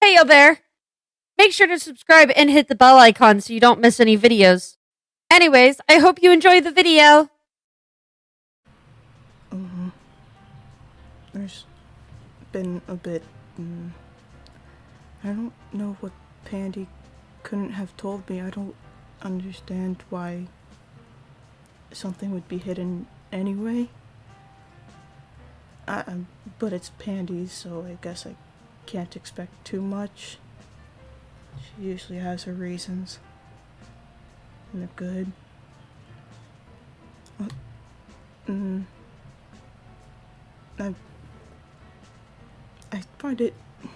Hey, yo there! Make sure to subscribe and hit the bell icon so you don't miss any videos. Anyways, I hope you enjoy the video! There's been a bit. I don't know what Pandy couldn't have told me. I don't understand why something would be hidden anyway. But it's Pandy, so I guess I can't expect too much. She usually has her reasons, and they're good. I find it, I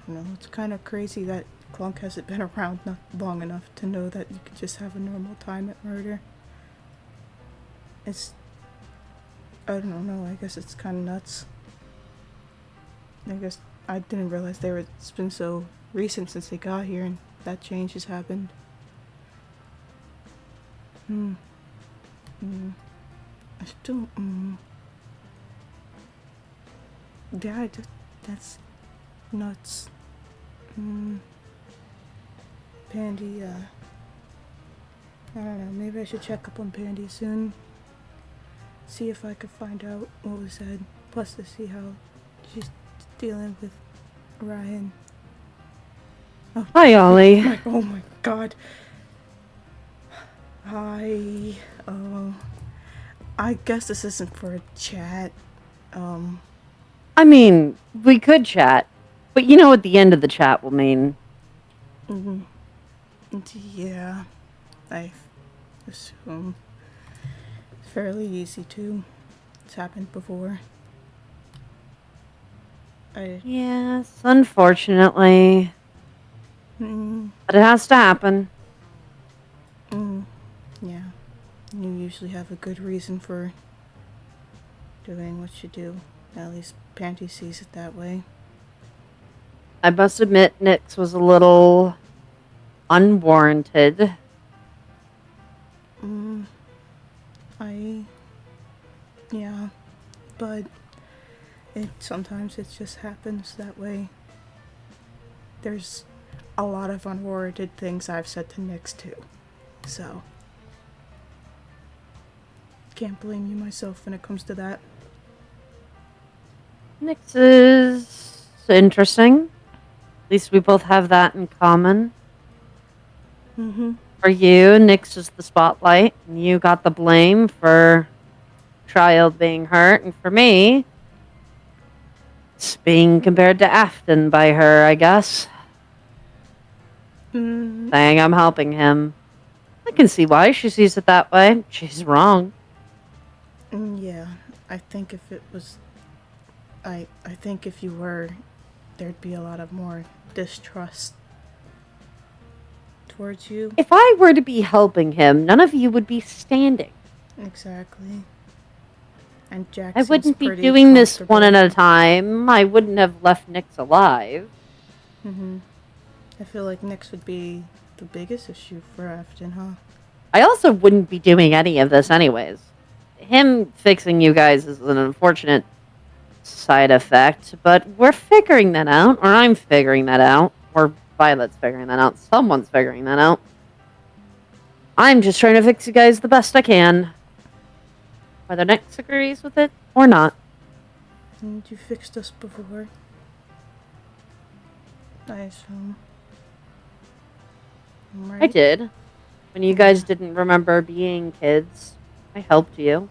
don't know, it's kind of crazy that Clunk hasn't been around not long enough to know that you could just have a normal time at murder. I don't know, I guess it's kind of nuts. I guess I didn't realize it's been so recent since they got here and that change has happened. I still, yeah, that's nuts. Pandy, I don't know, maybe I should check up on Pandy soon. See if I could find out what was said, plus to see how she's dealing with Ryan. Oh, hi, Ollie. Oh my god. Hi. I guess this isn't for a chat. I mean, we could chat, but you know what the end of the chat will mean. Yeah, I assume. It's fairly easy too. It's happened before. Yes, unfortunately. But it has to happen. Yeah. You usually have a good reason for doing what you do. At least Panty sees it that way. I must admit, Nyx was a little unwarranted. Yeah, but sometimes it just happens that way. There's a lot of unwarranted things I've said to Nyx too, so can't blame you myself when it comes to that. Nyx is interesting. At least we both have that in common. For you, Nyx is the spotlight, and you got the blame for child being hurt, and for me, it's being compared to Afton by her, I guess. Saying I'm helping him. I can see why she sees it that way. She's wrong. Yeah, I think if it was... I think if you were, there'd be a lot of more distrust towards you. If I were to be helping him, none of you would be standing. Exactly. And Jack I seems wouldn't be pretty doing this comfortable. one at a time. I wouldn't have left Nyx alive. I feel like Nyx would be the biggest issue for Afton, huh? I also wouldn't be doing any of this anyways. Him fixing you guys is an unfortunate side effect, but we're figuring that out, or I'm figuring that out, or Violet's figuring that out. Someone's figuring that out. I'm just trying to fix you guys the best I can. Whether Nyx agrees with it or not. And you fixed us before. I assume. Right? I did. When you guys didn't remember being kids, I helped you.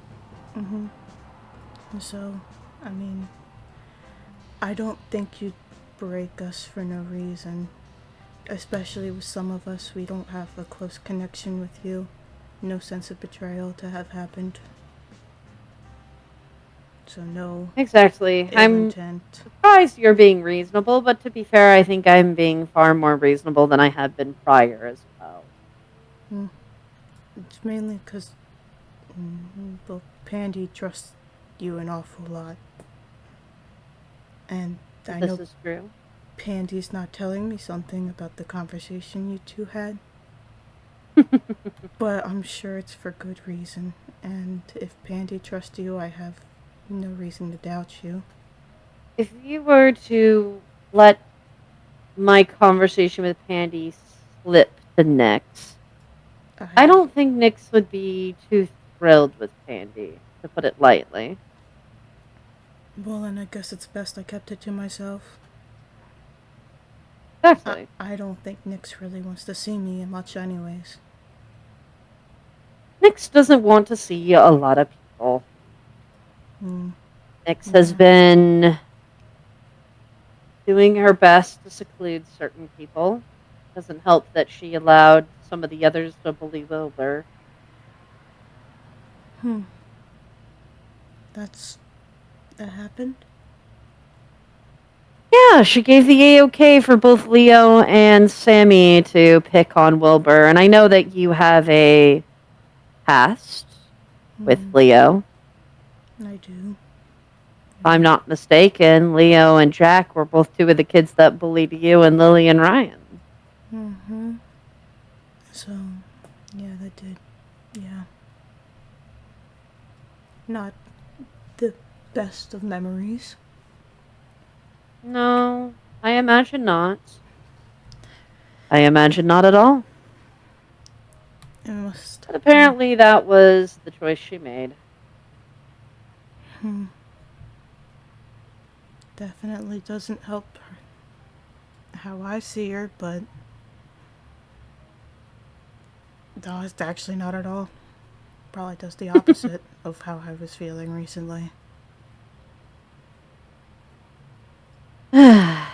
So, I mean, I don't think you'd break us for no reason. Especially with some of us, we don't have a close connection with you. No sense of betrayal to have happened. So no. Exactly. I'm surprised you're being reasonable, but to be fair, I think I'm being far more reasonable than I have been prior as well. It's mainly because Pandy trusts you an awful lot. And I know this is true. Pandy's not telling me something about the conversation you two had. But I'm sure it's for good reason. And if Pandy trusts you, I have no reason to doubt you. If you were to let my conversation with Pandy slip to Nyx. I I, don't think Nyx would be too thrilled with Pandy, to put it lightly. well, and I guess it's best I kept it to myself. Exactly. I don't think Nyx really wants to see me much, anyways. Nyx doesn't want to see a lot of people. Hmm. Nyx has Yeah. been doing her best to seclude certain people. Doesn't help that she allowed some of the others to bully Wilbur. Hmm. That's that happened. Yeah, she gave the A-OK for both Leo and Sammy to pick on Wilbur. And I know that you have a past with Hmm. Leo. I do. If I'm not mistaken, Leo and Jack were both two of the kids that bullied you and Lily and Ryan. Mm-hmm. So, yeah, that did. Yeah. Not the best of memories. No, I imagine not. I imagine not at all. It must. But apparently that was the choice she made. Hmm. Definitely doesn't help her, how I see her, but no, it's actually not at all. Probably does the opposite of how I was feeling recently.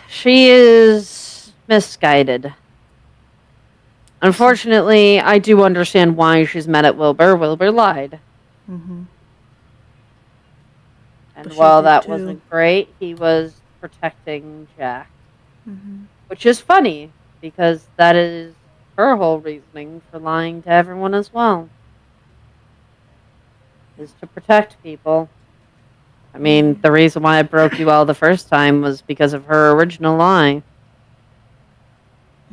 She is misguided. So, Unfortunately, I do understand why she's mad at Wilbur. Wilbur lied. mm-hmm. But And she while did that too. wasn't great, he was protecting Jack. Mm-hmm. Which is funny because that is her whole reasoning for lying to everyone as well, is to protect people. I mean, Mm. the reason why I broke you all the first time was because of her original lie.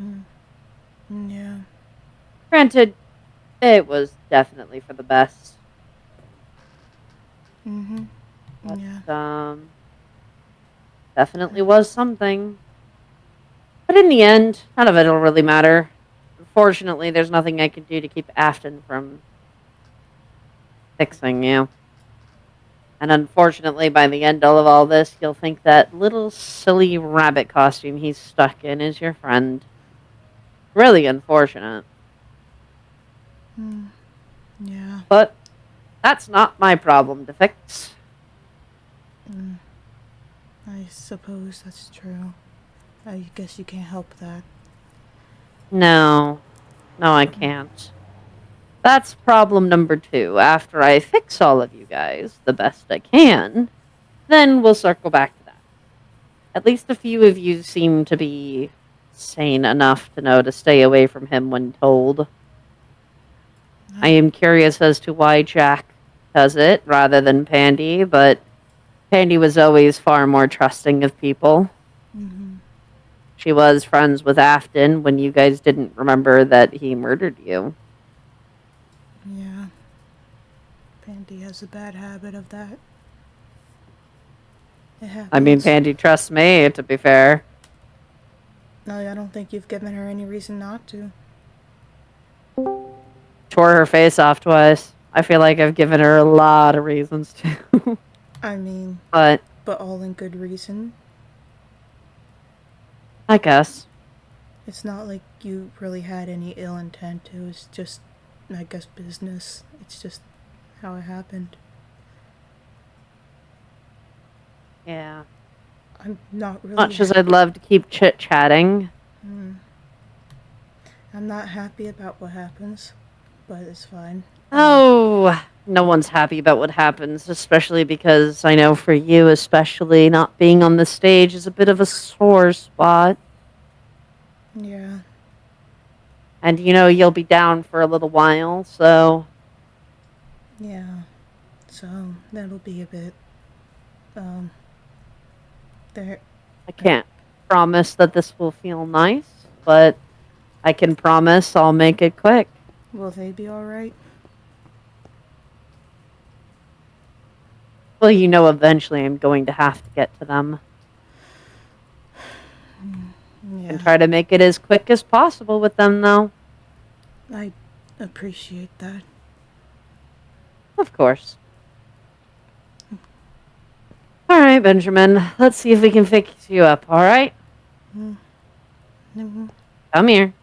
Mm. Yeah. Granted, it was definitely for the best, Mm-hmm. Yeah. but definitely was something. But in the end, none of it'll really matter. Unfortunately, there's nothing I can do to keep Afton from fixing you. And unfortunately, by the end of all this, you'll think that little silly rabbit costume he's stuck in is your friend. Really unfortunate. Mm. Yeah. But that's not my problem to fix. Mm. I suppose that's true. I guess you can't help that. No, no, I can't. That's problem number two. After I fix all of you guys the best I can, then we'll circle back to that. At least a few of you seem to be sane enough to know to stay away from him when told. I I. am curious as to why Jack does it rather than Pandy, but Pandy was always far more trusting of people. Mm-hmm. She was friends with Afton when you guys didn't remember that he murdered you. Yeah. Pandy has a bad habit of that. It I mean, happens. Pandy trusts me, to be fair. No, I don't think you've given her any reason not to. Tore her face off twice. I feel like I've given her a lot of reasons to. I mean, But but all in good reason. I guess. It's not like you really had any ill intent. It was just, I guess, business. It's just how it happened. Yeah. I'm not really. Much as I'd love to keep chit chatting. Hmm. I'm not happy about what happens, but it's fine. Oh, no one's happy about what happens, especially because I know for you, especially, not being on the stage is a bit of a sore spot. Yeah, And you'll be down for a little while, so yeah. So that'll be a bit. Um, there. I can't promise that this will feel nice, but I can promise I'll make it quick. Will they be all right? Well, eventually I'm going to have to get to them. Yeah. And try to make it as quick as possible with them, though. I appreciate that. Of course. All right, Benjamin. Let's see if we can fix you up, all right? Mm-hmm. Come here.